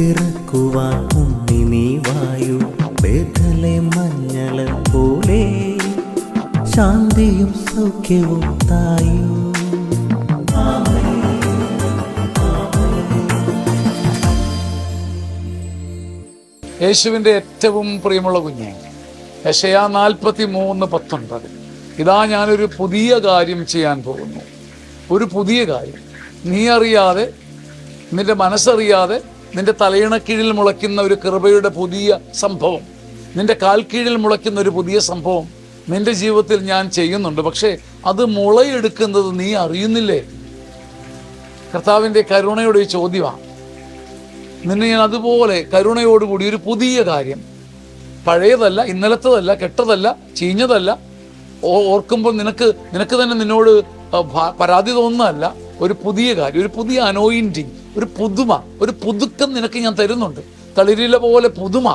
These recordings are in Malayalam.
പിറക്കുവാൻ ഉണ്ണി നീ വായു, ബേഥലേം മഞ്ഞള പോലെ ശാന്തിയും സൗഖ്യവും തായു. യേശുവിൻ്റെ ഏറ്റവും പ്രിയമുള്ള കുഞ്ഞെ, യെശയ്യാ 43:19, ഇതാ ഞാനൊരു പുതിയ കാര്യം ചെയ്യാൻ പോകുന്നു. ഒരു പുതിയ കാര്യം നീ അറിയാതെ, നിന്റെ മനസ്സറിയാതെ, നിന്റെ തലയിണക്കീഴിൽ മുളയ്ക്കുന്ന ഒരു കൃപയുടെ പുതിയ സംഭവം, നിന്റെ കാൽക്കീഴിൽ മുളയ്ക്കുന്ന ഒരു പുതിയ സംഭവം നിന്റെ ജീവിതത്തിൽ ഞാൻ ചെയ്യുന്നുണ്ട്. പക്ഷേ അത് മുളയെടുക്കുന്നത് നീ അറിയുന്നില്ലേ? കർത്താവിൻ്റെ കരുണയുടെ ഒരു ചോദ്യമാണ്. നിന്നെ ഞാൻ അതുപോലെ കരുണയോടുകൂടി ഒരു പുതിയ കാര്യം, പഴയതല്ല, ഇന്നലത്തതല്ല, കെട്ടതല്ല, ചീഞ്ഞതല്ല, ഓർക്കുമ്പോൾ നിനക്ക് തന്നെ നിന്നോട് പരാതി തോന്നുന്നതല്ല, ഒരു പുതിയ കാര്യം, ഒരു പുതിയ അനോയിൻറ്റിങ്, ഒരു പുതുമ, ഒരു പുതുക്കം നിനക്ക് ഞാൻ തരുന്നുണ്ട്. തളിരില പോലെ പുതുമ,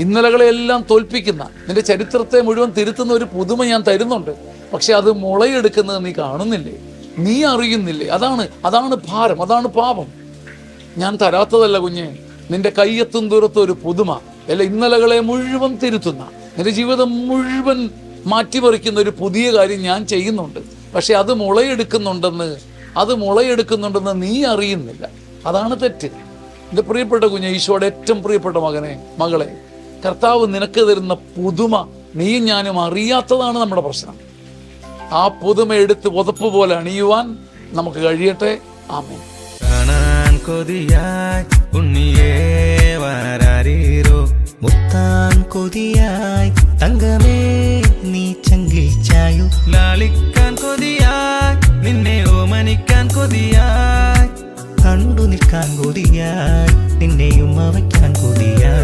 ഇന്നലകളെല്ലാം തോൽപ്പിക്കുന്ന, നിന്റെ ചരിത്രത്തെ മുഴുവൻ തിരുത്തുന്ന ഒരു പുതുമ ഞാൻ തരുന്നുണ്ട്. പക്ഷെ അത് മുളയെടുക്കുന്നത് നീ കാണുന്നില്ലേ? നീ അറിയുന്നില്ലേ? അതാണ് ഭാരം, അതാണ് പാപം. ഞാൻ തരാത്തതല്ല കുഞ്ഞെ, നിന്റെ കയ്യെത്തും ദൂരത്ത് ഒരു പുതുമ, അല്ല ഇന്നലകളെ മുഴുവൻ തിരുത്തുന്ന, നിന്റെ ജീവിതം മുഴുവൻ മാറ്റിമറിക്കുന്ന ഒരു പുതിയ കാര്യം ഞാൻ ചെയ്യുന്നുണ്ട്. പക്ഷെ അത് മുളയെടുക്കുന്നുണ്ടെന്ന് നീ അറിയുന്നില്ല. അതാണ് തെറ്റ്. എൻ്റെ പ്രിയപ്പെട്ട കുഞ്ഞെ, ഈശോയുടെ ഏറ്റവും പ്രിയപ്പെട്ട മകനെ, മകളെ, കർത്താവ് നിനക്ക് തരുന്ന പുതുമ നീയും ഞാനും അറിയാത്തതാണ് നമ്മുടെ പ്രശ്നം. ആ പുതുമ എടുത്ത് പുതപ്പ് പോലെ അണിയുവാൻ നമുക്ക് കഴിയട്ടെ. ആമേൻ. കാണാൻ കൊതിയായി ഉണ്ണിയേ വരാരീരോ, മുത്താൻ കൊതിയായി തങ്കമേ നീ ചങ്കിൽ ചായു, ലാളിക്കാൻ കൊതിയായി നിന്നെ ഓമനിക്കാൻ കൊതിയായി, കണ്ടു നിൽക്കാൻ കൊതിയായി നിന്നെയും അവയ്ക്കാൻ കൊതിയായി.